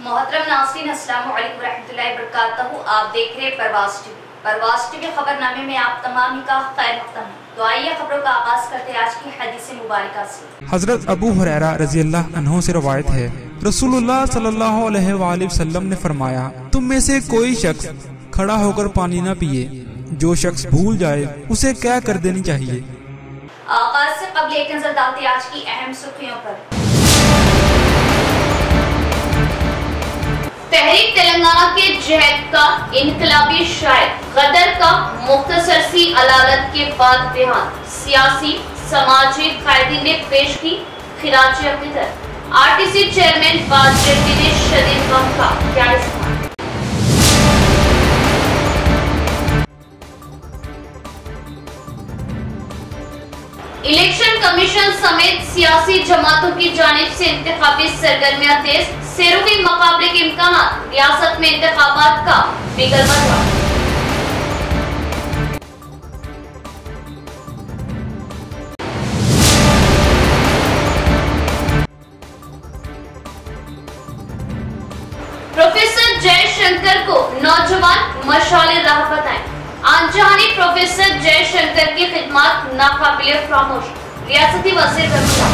मोहतरम नाज़रीन, अस्सलाम वालेकुम रहमतुल्लाहि वबरकातुहू। आप देख रहे हैं परवाज़ टीवी खबरनामे में आप तमाम का खैर मक़दम है। तो आइए खबरों का आगाज करते हैं आज की हदीस मुबारका से। हजरत अबू हुरैरा रज़ी अल्लाह अन्हु से रवायत है, रसूलुल्लाह सल्लल्लाहु अलैहि वसल्लम ने फरमाया, तुम में से कोई शख्स खड़ा होकर पानी न पिए, जो शख्स भूल जाए उसे क्या कर देनी चाहिए। आगाज से कबल एक नजर डालते हैं आज की अहम सुर्खियों पर। तहरीक तेलंगाना के जहद का इनकलाबी शायर गदर का मुख्तसर सी अदालत के बाद बयान, सियासी समाजी कायदीन ने पेश की खिराज अक़ीदत। आरटीसी चेयरमैन बाजी रेड्डी ने शदीद गम का किया इज़हार। इलेक्शन कमीशन समेत सियासी जमातों की जानिब से इंतखाबी सरगर्मियां तेज, सेरोगी मुकाबले के इम्कानात, रियासत में इंतखाबात का बिगल बजा। प्रोफेसर जयशंकर को नौजवान मशाले राह बताएं। आनजहानी प्रोफेसर जयशंकर की खिदमत नाकाबिले फरामोश, रियासती वज़ीर बमुला।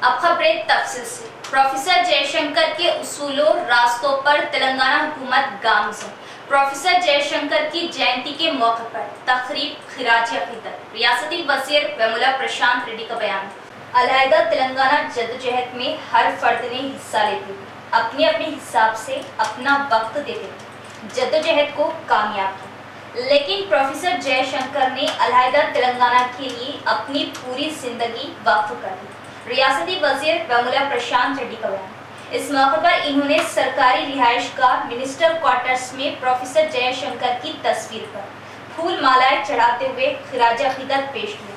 अब खबरें तफसील से। प्रोफेसर जयशंकर के उसूलों रास्तों पर तेलंगाना हुकूमत गामज़न। प्रोफेसर जयशंकर की जयंती के मौके पर तकरीब खिराज अक़ीदत, रियासती वज़ीर बमुला प्रशांत रेड्डी का बयान। अलहदा तेलंगाना जद्दोजहद में हर फर्द ने हिस्सा लेते हुए अपने अपने हिसाब से अपना वक्त देते हुए जद्दोजहद को कामयाब किया, लेकिन प्रोफेसर जयशंकर ने अलहदा तेलंगाना के लिए अपनी पूरी जिंदगी वक्फ कर दी। रियासती वज़ीर बमुला प्रशांत रेड्डी का बयान। इस मौके पर इन्होंने सरकारी रिहाइश का मिनिस्टर क्वार्टर्स में प्रोफेसर जयशंकर की तस्वीर पर फूल मालाएं चढ़ाते हुए खिराज अक़ीदत पेश किया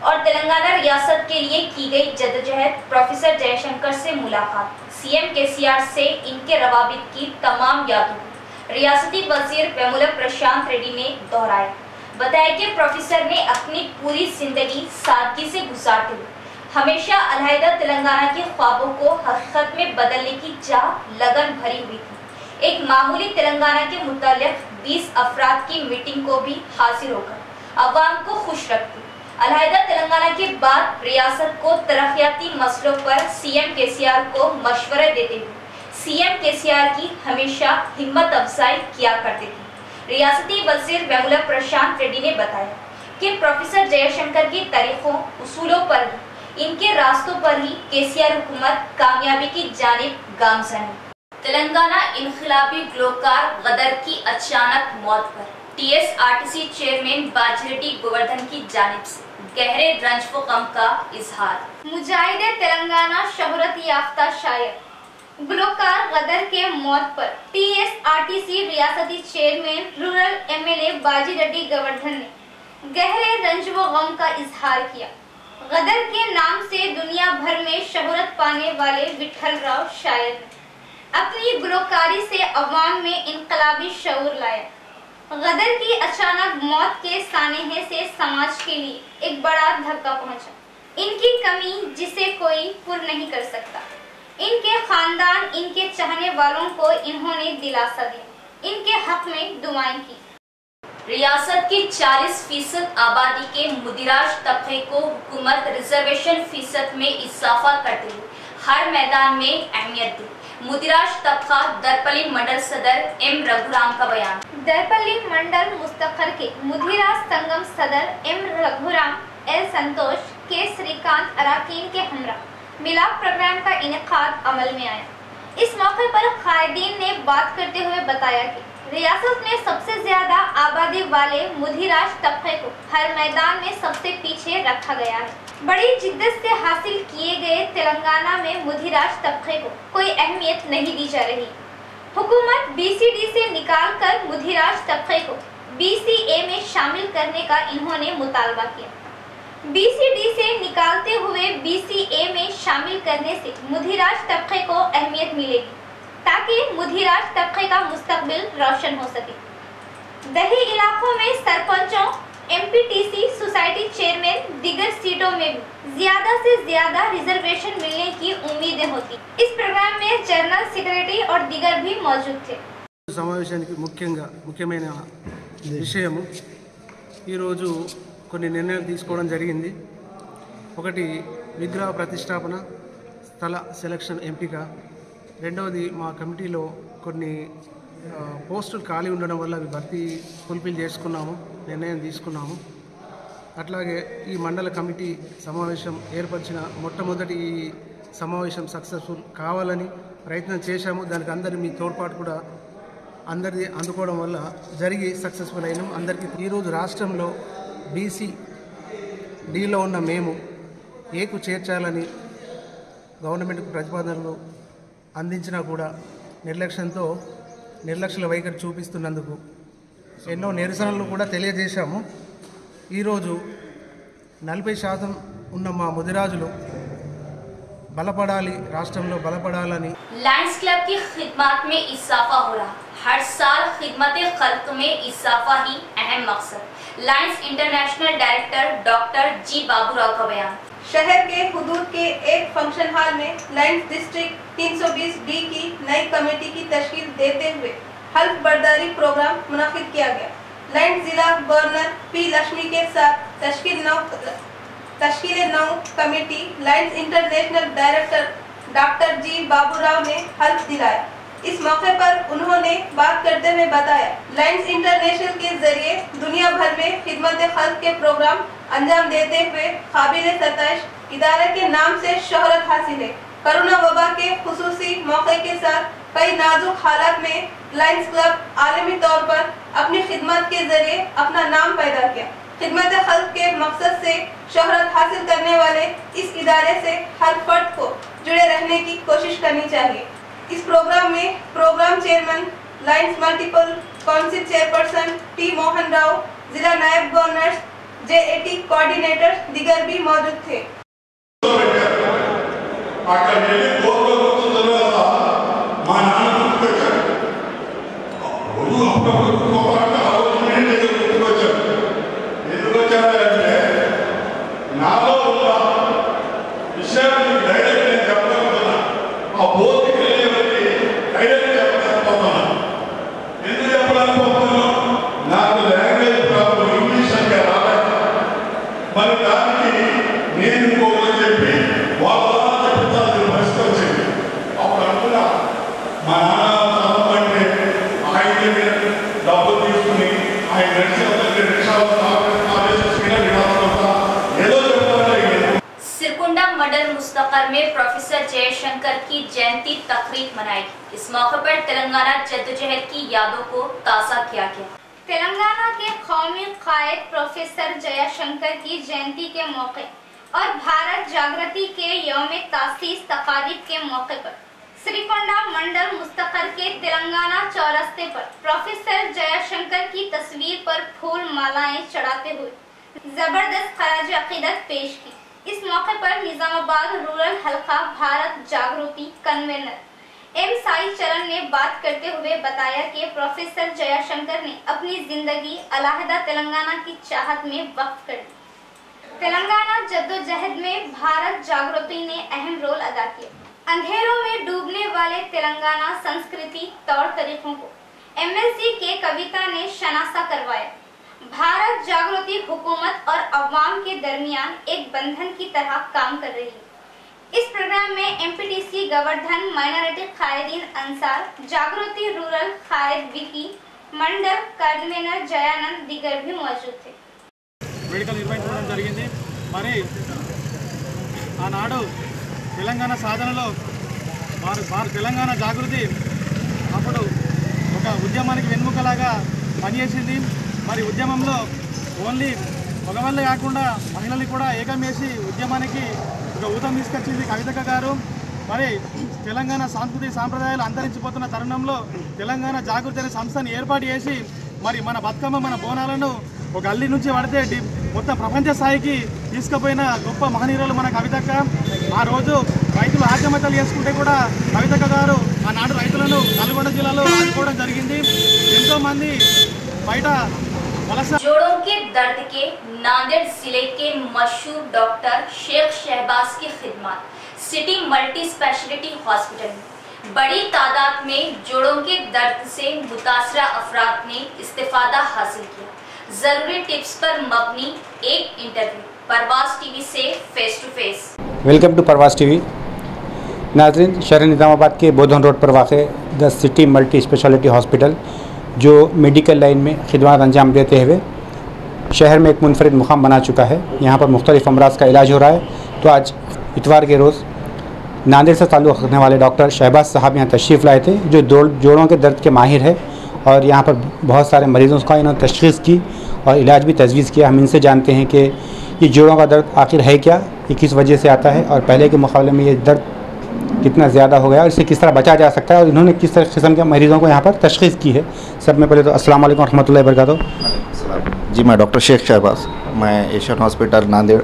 और तेलंगाना रियासत के लिए की गई जद्दोजहद, प्रोफेसर जयशंकर से मुलाकात, सीएम केसीआर से इनके रवाबित की तमाम यादों को रियासती वज़ीर बमुला प्रशांत रेड्डी ने दोहराया। बताया कि प्रोफेसर ने अपनी पूरी जिंदगी सादगी से गुजारते हुए हमेशा अलहदा तेलंगाना के ख्वाबों को हकीकत में बदलने की चाह लगन भरी हुई थी। एक मामूली तेलंगाना के मुतालिक 20 अफराद की मीटिंग को भी हासिल होकर अवाम को खुश रखती। अलहदा तेलंगाना के बाद रियासत को तरक्याती मसलों पर सीएम केसीआर को मशवरे देते हुए सीएम केसीआर की हमेशा हिम्मत अफजाई किया करते थे। रियासती वज़ीर बमुला प्रशांत रेड्डी ने बताया कि प्रोफेसर जयशंकर के तरीकों उसूलों पर ही, इनके रास्तों पर ही केसीआर हुकूमत कामयाबी की जानिब गामज़न है। तेलंगाना इनक़िलाबी ग्लोकार गदर की अचानक मौत पर टीएसआरटीसी चेयरमैन बाजी रेड्डी गोवर्धन की जानिब से गहरे रंज व गम का इजहार। मुजाहिदे तेलंगाना शोहरत याफ्ता शायर ग्लोकार गदर के मौत पर टीएसआरटीसी रियासती चेयरमैन रूरल एमएलए बाजी रेड्डी गोवर्धन ने गहरे रंज व गम का इजहार किया। गदर के नाम से दुनिया भर में शोहरत पाने वाले विठल राव शायर ने अपनी ग्लोकारी से अवाम में इनकलाबी शऊर लाया। गदर की अचानक मौत के सानहे से समाज के लिए एक बड़ा धक्का पहुंचा। इनकी कमी जिसे कोई पूर्ण नहीं कर सकता। इनके खानदान, इनके चाहने वालों को इन्होंने दिलासा दिया, इनके हक में दुआएं की। रियासत की 40% आबादी के मुदिराज तबके को हुकूमत रिजर्वेशन फीसद में इजाफा करते हुए हर मैदान में अहमियत दी। मुदिराज तबका दरपल्ली मंडल सदर एम रघुराम का बयान। दरपल्ली मंडल मुस्तखर के मुदिराज संगम सदर एम रघुराम, एल संतोष, के श्रीकांत अराकीन के हमरा मिलाप प्रोग्राम का इनेकाद अमल में आया। इस मौके पर कायदीन ने बात करते हुए बताया कि रियासत में सबसे ज्यादा आबादी वाले मुदिराज तबके को हर मैदान में सबसे पीछे रखा गया है। बड़ी जिद्दत से हासिल किए गए तेलंगाना में मुदिराज तबके को कोई अहमियत नहीं दी जा रही। हुकूमत बीसीडी से निकालकर मुदिराज तबके को बीसीए में शामिल करने का इन्होंने मुतालबा किया। बीसीडी से निकालते हुए बीसीए में शामिल करने से मुदिराज तबके को अहमियत मिलेगी ताकि मुदिराज तबके का मुस्तकबिल रोशन हो सके। दही इलाकों में सरपंचों, एमपीटीसी, दीगर सीटों में भी ज्यादा से ज्यादा रिजर्वेशन मिलने की उम्मीदें होती। इस प्रोग्राम में जनरल सेक्रेटरी और दीगर भी मौजूद थे। సమావేశానికి ముఖ్యమైన విషయము ఈరోజు కొన్ని నిర్ణయాలు తీసుకోవడం జరిగింది. ఒకటి విగ్రహ ప్రతిష్టాపన, స్థల సెలక్షన్ ఎంపిక. రెండవది మా కమిటీలో కొన్ని పోస్టులు ఖాళీ ఉండడం వల్ల అవి భర్తీ ఫుల్ఫిల్ చేసుకున్నాము, నిర్ణయం తీసుకున్నాము. అట్లాగే ఈ మండల కమిటీ సమావేశం ఏర్పరిచిన మొట్టమొదటి ఈ సమావేశం సక్సెస్ఫుల్ కావాలని ప్రయత్నం చేశాము. దానికి అందరి మీ తోడ్పాటు కూడా అందరిది అందుకోవడం వల్ల జరిగి సక్సెస్ఫుల్ అయినాం. అందరికీ ఈరోజు రాష్ట్రంలో బీసీ డీలో ఉన్న మేము ఏకు చేర్చాలని గవర్నమెంట్కు ప్రతిపాదనలు అందించినా కూడా నిర్లక్ష్య వైఖరి చూపిస్తున్నందుకు ఎన్నో నిరసనలు కూడా తెలియజేశాము. ఈరోజు 40% ఉన్న మా ముదిరాజులు బలపడాలి, రాష్ట్రంలో బలపడాలని. लायंस क्लब की खिदमत में इजाफा हो रहा। हर साल खिदमत खल्क में इजाफा ही अहम मकसद। Lions International director doctor G Baburao का बयान। शहर के हुदूद के एक फंक्शन हॉल में लायंस डिस्ट्रिक्ट 320D की नई कमेटी की तश्कील देते हुए हल्फ बर्दारी प्रोग्राम मुनाकिद किया गया। लायंस जिला गवर्नर पी लक्ष्मी के साथ तश्कील नौ committee Lions International director doctor G Baburao ने हल्फ दिलाया। इस मौके पर उन्होंने बात करते हुए बताया, लायंस इंटरनेशनल के जरिए दुनिया भर में खिदमत खल्क के प्रोग्राम अंजाम देते हुए काबिल सताइश इदारे के नाम से शोहरत हासिल है। कोरोना वबा के खुसूसी मौके के साथ कई नाजुक हालात में लायंस क्लब आलमी तौर पर अपनी खिदमत के जरिए अपना नाम पैदा किया। खिदमत खल्क के मकसद से शोहरत हासिल करने वाले इस इदारे से हर फर्द को जुड़े रहने की कोशिश करनी चाहिए। इस प्रोग्राम में programme chairman Lions multiple council chairperson T Mohan Rao, जिला नायब गवर्नर्स, JAT कोऑर्डिनेटर्स दीगर भी मौजूद थे। सिरकुंडा मंडल मुस्तकर में प्रोफेसर जयशंकर की जयंती तकरीब मनाई। इस मौके पर तेलंगाना जद्दोजहद की यादों को ताज़ा किया गया। तेलंगाना के कौमी कायद प्रोफेसर जयशंकर की जयंती के मौके और भारत जागृति के यौम तासीस तकारीब के मौके पर श्रीकोंडा मंडल मुस्तकर के तेलंगाना चौरस्ते पर प्रोफेसर जयशंकर की तस्वीर पर फूल मालाएं चढ़ाते हुए जबरदस्त खराज अकीदत पेश की। इस मौके पर निजामाबाद रूरल हल्का भारत जागृति कन्वेनर एम साई चरण ने बात करते हुए बताया कि प्रोफेसर जयशंकर ने अपनी जिंदगी अलहदा तेलंगाना की चाहत में वक्फ कर दी। तेलंगाना जद्दोजहद में भारत जागृति ने अहम रोल अदा किया। अंधेरों में डूबने वाले तेलंगाना संस्कृति तौर तरीकों को MLC के कविता ने शनासा करवाया। भारत जागृति हुकूमत और अवाम के दरमियान एक बंधन की तरह काम कर रही है। इस प्रोग्राम में MPTC गवर्धन माइनॉरिटी कायदीन अंसार, जागृति रूरल कायद विकी, मंडल कन्वीनर जयानंद दीगर भी मौजूद थे। వేడుకలు నిర్వహించడం జరిగింది. మరి ఆనాడు తెలంగాణ సాధనలో వారు తెలంగాణ జాగృతి అప్పుడు ఒక ఉద్యమానికి వెన్నుముకలాగా పనిచేసింది. మరి ఉద్యమంలో ఓన్లీ మగవాళ్ళే కాకుండా మహిళల్ని కూడా ఏకం చేసి ఉద్యమానికి ఒక ఊతం తీసుకొచ్చింది కవితక్క గారు. మరి తెలంగాణ సాంస్కృతిక సాంప్రదాయాలు అంతరించిపోతున్న తరుణంలో తెలంగాణ జాగృతి అనే సంస్థను ఏర్పాటు చేసి మరి మన బతుకమ్మ మన బోనాలను ఒక అల్లి నుంచి పడితే మొత్తం ప్రపంచ స్థాయికి తీసుకుపోయిన గొప్ప మహనీయురాలు మన కవితక్క. ఆ రోజు రైతులు ఆత్మహత్యలు చేసుకుంటే కూడా కవితక్క గారు ఆనాడు రైతులను నల్గొండ జిల్లాలో ఆదుకోవడం జరిగింది. ఎంతోమంది బయట जोड़ों के दर्द के नांदेड़ जिले के मशहूर डॉक्टर शेख शहबाज की खिदमत सिटी मल्टी स्पेशलिटी हॉस्पिटल में बड़ी तादाद में जोड़ों के दर्द से मुतासरा अफराद ने इस्तिफादा हासिल किया। जरूरी टिप्स पर मबनी एक इंटरव्यू परवास टीवी से face to face. Welcome to Parvaas TV. नाज़रीन, शहर निज़ामाबाद के बोधन रोड पर वाक़ the city multi speciality hospital जो मेडिकल लाइन में खिदमत अंजाम देते हुए शहर में एक मुनफरिद मुकाम बना चुका है। यहाँ पर मुख्तलिफ अमराज का इलाज हो रहा है। तो आज इतवार के रोज़ नांदेड़ से ताल्लुक़ रखने वाले डॉक्टर शहबाज साहब यहाँ तशरीफ़ लाए थे, जो जोड़ों के दर्द के माहिर है और यहाँ पर बहुत सारे मरीज़ों का इन्होंने तशख़ीस की और इलाज भी तजवीज़ किया। हम इनसे जानते हैं कि ये जोड़ों का दर्द आखिर है क्या, ये किस वजह से आता है और पहले के मुकाबले में ये दर्द कितना ज़्यादा हो गया और इससे किस तरह बचा जा सकता है और इन्होंने किस तरह किस्म के मरीज़ों को यहाँ पर तशख़ीस की है। सब में पहले तो अस्सलाम वालेकुम रहमतुल्लाहि वबरकातुहू। जी, मैं डॉक्टर शेख शहबाज, मैं एशियन हॉस्पिटल नांदेड़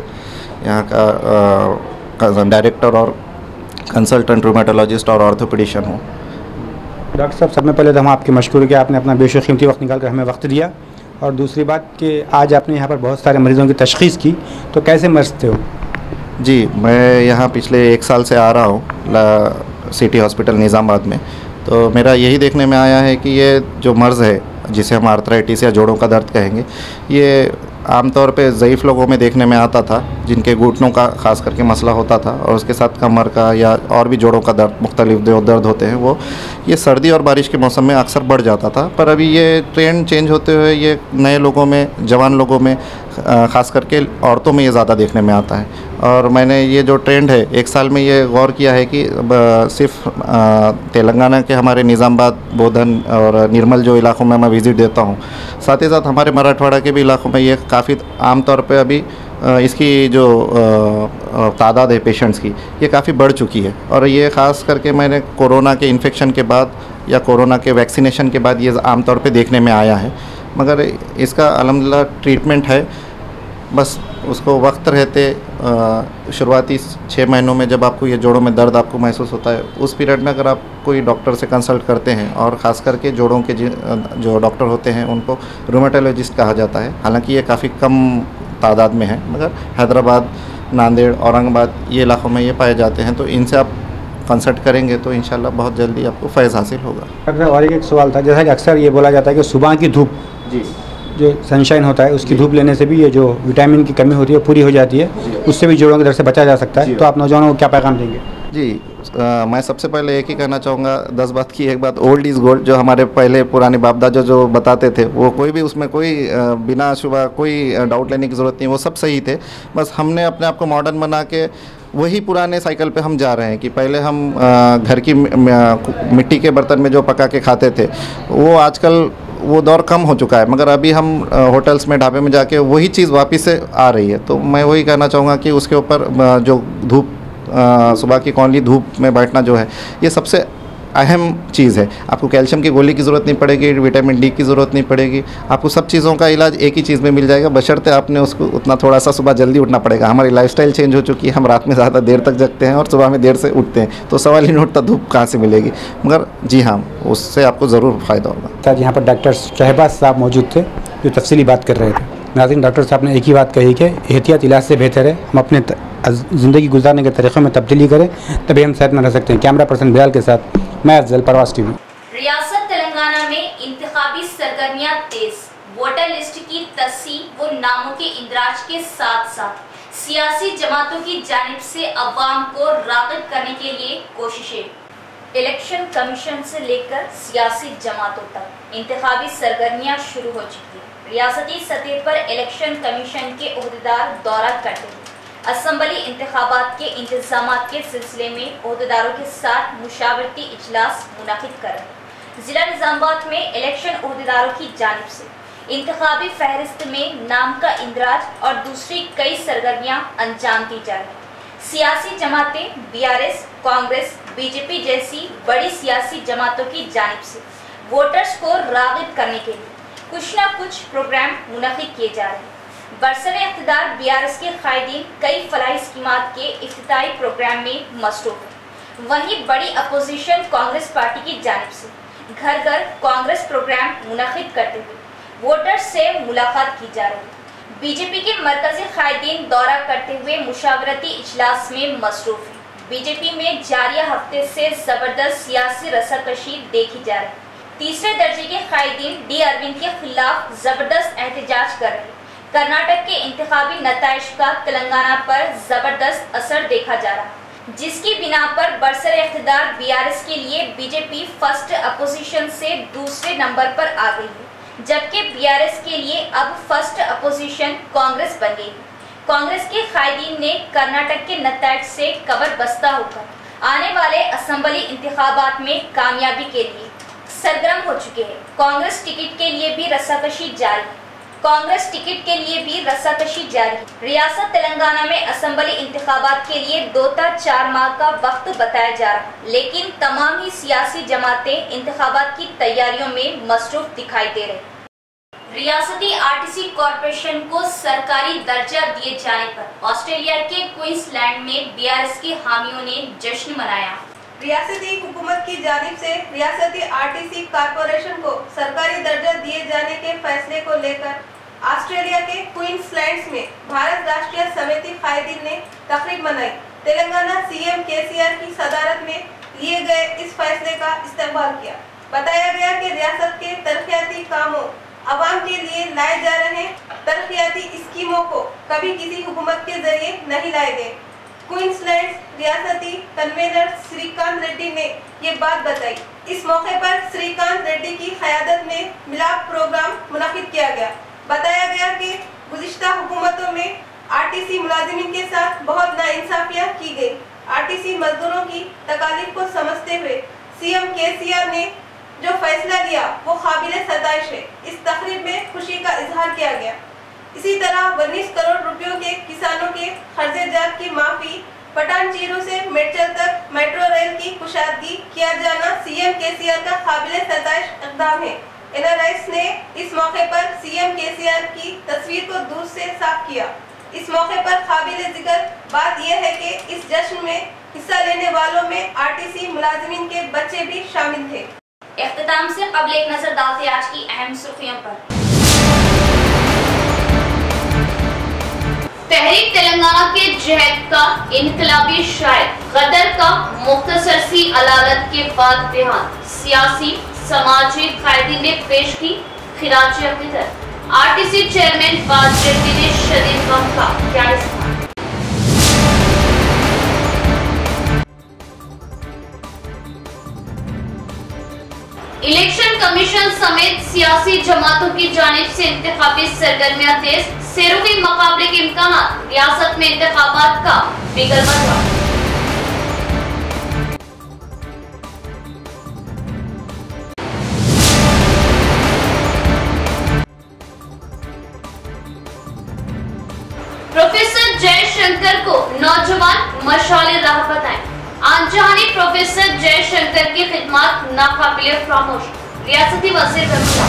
यहाँ का डायरेक्टर और कंसल्टेंट रूमेटोलॉजिस्ट और ऑर्थोपेडिशियन हूँ। डॉक्टर साहब, सब में पहले तो हम आपके मशकूर कि आपने अपना बेशुमार कीमती वक्त निकाल कर हमें वक्त दिया और दूसरी बात कि आज आपने यहाँ पर बहुत सारे मरीज़ों की तशख़ीस की, तो कैसे मरते हो? जी, मैं यहाँ पिछले 1 साल से आ रहा हूँ सिटी हॉस्पिटल निज़ामाबाद में। तो मेरा यही देखने में आया है कि ये जो मर्ज़ है जिसे हम आर्थराइटिस या जोड़ों का दर्द कहेंगे, ये आमतौर पे ज़ईफ़ लोगों में देखने में आता था, जिनके घुटनों का ख़ास करके मसला होता था और उसके साथ कमर का या और भी जोड़ों का दर्द, मुख्तलिफ जो दर्द होते हैं वो ये सर्दी और बारिश के मौसम में अक्सर बढ़ जाता था। पर अभी ये ट्रेंड चेंज होते हुए ये नए लोगों में, जवान लोगों में, ख़ास करके औरतों में ये ज़्यादा देखने में आता है। और मैंने ये जो ट्रेंड है 1 साल में ये गौर किया है कि सिर्फ तेलंगाना के हमारे निज़ामाबाद, बोधन और निर्मल जो इलाकों में मैं विज़िट देता हूँ, साथ ही साथ हमारे मराठवाड़ा के भी इलाकों में ये काफ़ी आम तौर पे अभी इसकी जो तादाद है पेशेंट्स की, ये काफ़ी बढ़ चुकी है। और ये ख़ास करके मैंने कोरोना के इन्फेक्शन के बाद या कोरोना के वैक्सीनेशन के बाद ये आम तौर पे देखने में आया है। मगर इसका अल्हम्दुलिल्लाह ट्रीटमेंट है, बस उसको वक्त रहते शुरुआती 6 महीनों में जब आपको ये जोड़ों में दर्द आपको महसूस होता है, उस पीरियड में अगर आप कोई डॉक्टर से कंसल्ट करते हैं और ख़ास करके जोड़ों के जो डॉक्टर होते हैं उनको रूमेटोलॉजिस्ट कहा जाता है। हालांकि ये काफ़ी कम तादाद में है, मगर हैदराबाद, नांदेड़, औरंगाबाद ये इलाक़ों में ये पाए जाते हैं। तो इनसे आप कंसल्ट करेंगे तो इंशाल्लाह बहुत जल्दी आपको फैज़ हासिल होगा। डॉक्टर, और एक सवाल था, जैसा कि अक्सर ये बोला जाता है कि सुबह की धूप, जी, जो सनशाइन होता है उसकी धूप लेने से भी ये जो विटामिन की कमी होती है पूरी हो जाती है, उससे भी जोड़ों के दर्द से बचा जा सकता है। तो आप नौजवानों को क्या पैगाम देंगे? जी, मैं सबसे पहले एक ही कहना चाहूँगा, 10 बात की एक बात, ओल्ड इज़ गोल्ड। जो हमारे पहले पुराने बाप दादा जो बताते थे वो कोई भी उसमें कोई बिना शुबा कोई डाउट लेने की ज़रूरत नहीं, वो सब सही थे। बस हमने अपने आप को मॉडर्न बना के वही पुराने साइकिल पे हम जा रहे हैं कि पहले हम घर की मिट्टी के बर्तन में जो पका के खाते थे, वो आजकल वो दौर कम हो चुका है। मगर अभी हम होटल्स में, ढाबे में जाके वही चीज़ वापस से आ रही है। तो मैं वही कहना चाहूँगा कि उसके ऊपर जो धूप, सुबह की कौनली धूप में बैठना जो है, ये सबसे अहम चीज़ है। आपको कैल्शियम की गोली की ज़रूरत नहीं पड़ेगी, विटामिन डी की ज़रूरत नहीं पड़ेगी, आपको सब चीज़ों का इलाज एक ही चीज़ में मिल जाएगा, बशर्ते आपने उसको उतना थोड़ा सा सुबह जल्दी उठना पड़ेगा। हमारी लाइफस्टाइल चेंज हो चुकी है, हम रात में ज़्यादा देर तक जगते हैं और सुबह में देर से उठते हैं, तो सवाल ही नहीं उठता धूप कहाँ से मिलेगी। मगर जी हाँ, उससे आपको ज़रूर फ़ायदा होगा। यहाँ पर डॉक्टर शहबाज साहब मौजूद थे जो तफसीली बात कर रहे थे। नाज़रीन, डॉक्टर साहब ने एक ही बात कही कि एहतियात इलाज से बेहतर है हम अपने ज़िंदगी गुजारने के तरीक़ों में तब्दीली करें, तभी हम सेहत में रह सकते हैं। कैमरा पर्सन बिलाल के साथ मैं अफजल, परवास टीवी। रियासत तेलंगाना में इंतखाबी सरगर्मियां तेज, वोटर लिस्ट की तस्सीह व नामों के इंदराज के साथ साथ सियासी जमातों की जानिब से अवाम को राग़िब करने के लिए कोशिशें। इलेक्शन कमीशन से लेकर सियासी जमातों तक इंतखाबी सरगर्मियां शुरू हो चुकी हैं। रियासती सतह पर इलेक्शन कमीशन के ओहदेदार दौरा करते हैं, असम्बली इंतखाबात के इंतजामात के सिलसिले में ओहदेदारों के साथ मुशावरती इजलास मुनाकिद कर रहे हैं। जिला निज़ामाबाद में इलेक्शन ओहदेदारों की जानिब से इंतखाबी फहरिस्त में नाम का इंदराज और दूसरी कई सरगर्मियां अंजाम दी जा रही हैं। सियासी जमातें बीआरएस, कांग्रेस, बीजेपी जैसी बड़ी सियासी जमातों की जानिब से वोटर्स को राग़िब करने के लिए कुछ न कुछ प्रोग्राम मुनाकिद किए जा रहे हैं। बरसरे इक़्तिदार बीआरएस के कायदीन कई फलाही स्कीमात के इफ्तिताई प्रोग्राम में मसरूफ़ हैं। वहीं बड़ी अपोजिशन कांग्रेस पार्टी की जानिब से घर घर कांग्रेस प्रोग्राम मुनाकिद करते हुए वोटर से मुलाकात की जा रही। बीजेपी के मरकजी कायदीन दौरा करते हुए मुशावरती इजलास में मसरूफ है। बीजेपी में जारी हफ्ते से जबरदस्त सियासी रसाकशी देखी जा रही। तीसरे दर्जे के कायदीन डी अरविंद के खिलाफ जबरदस्त एहतजाज कर रहे। कर्नाटक के इंतखाबी नताइज का तेलंगाना पर जबरदस्त असर देखा जा रहा, जिसकी बिना पर बरसर इख्तिदार बीआरएस के लिए बीजेपी फर्स्ट अपोजिशन से दूसरे नंबर पर आ गई है, जबकि बीआरएस के लिए अब फर्स्ट अपोजिशन कांग्रेस बन गई। कांग्रेस के कायदीन ने कर्नाटक के नताइज से कबर बस्ता होकर आने वाले असेंबली इंतखाबात में कामयाबी के लिए सरगर्म हो चुके हैं। कांग्रेस टिकट के लिए भी रस्साकशी जारी। रियासत तेलंगाना में असेंबली इंतखाबात के लिए 2 से 4 माह का वक्त बताया जा रहा, लेकिन तमाम ही सियासी जमातें इंतखाबात की तैयारियों में मसरूफ दिखाई दे रही। रियासती आरटीसी कॉरपोरेशन को सरकारी दर्जा दिए जाने पर ऑस्ट्रेलिया के क्वींसलैंड में बीआरएस के हामियों ने जश्न मनाया। रियासती हुकूमत की जानिब से रियासती आरटीसी कॉरपोरेशन को सरकारी दर्जा दिए जाने के फैसले को लेकर ऑस्ट्रेलिया के क्वींसलैंड में भारत राष्ट्रीय समिति कायदीन ने तकरीब मनाई। तेलंगाना सीएम केसीआर की सदारत में लिए गए इस फैसले का इस्तेमाल किया। बताया गया कि रियासत के तरक्याती कामों, आवाम के लिए लाए जा रहे तरक्याती स्कीमों को कभी किसी हुकूमत के जरिए नहीं लाए गए। क्वींसलैंड रियासती कन्वेनर श्रीकांत रेड्डी ने ये बात बताई। इस मौके पर श्रीकांत रेड्डी की क़यादत में मिलाप प्रोग्राम मुनक़िद किया गया। बताया गया कि गुज़िश्ता हुकूमतों में आरटीसी मुलाजिमीन के साथ बहुत नाइंसाफियाँ की गई। आरटीसी मजदूरों की तकालीफ को समझते हुए सीएम केसीआर ने जो फैसला लिया वो काबिले सताइश है। इस तकरीब में खुशी का इजहार किया गया। इसी तरह 19 करोड़ रुपयों के किसानों के खर्चे-जात की माफी, पठान चीरू से मेडचल तक मेट्रो रेल की कुशादगी किया जाना सीएम केसीआर का काबिले सताइश इक़दाम है। एनआरआईज़ ने इस मौके पर सीएम केसीआर की तस्वीर को दूर से साफ किया। इस मौके पर काबिले जिक्र बात यह है कि इस जश्न में हिस्सा लेने वालों में आरटीसी मुलाजिमीन के बच्चे भी शामिल थे। इख्तिताम से कबल एक नजर डालते आज की अहम सुर्खियों पर। तहरीक तेलंगाना के जहद का इनकलाबी शायर गदर का मुख्तसर सी अदालत के बाद बयान, सियासी समाजी कायदीन ने पेश की खिराज अक़ीदत। आरटीसी चेयरमैन बाज रेड्डी ने शदीद गम का क्या इज़हार। इलेक्शन कमीशन समेत सियासी जमातों की जानिब से इंतखाबी सरगर्मियां तेज, सेरुवी मुकाबले के इम्कानात, रियासत में इंतखाबात का बिगल बजा। प्रोफेसर जयशंकर को नौजवान मशाले राह बताएं। आनजहानी प्रोफेसर जयशंकर की खिदमत नाकाबिले फरामोश, रियासती वज़ीर बरमला।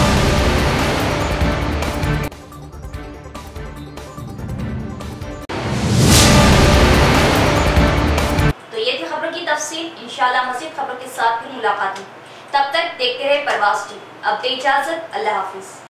तो ये थी खबर की तफसील। इंशाल्लाह मज़ीद खबर के साथ फिर मुलाकात होगी। तब तक देखते रहे परवाज़ टीवी। अब दे इजाजत, अल्लाह हाफिज।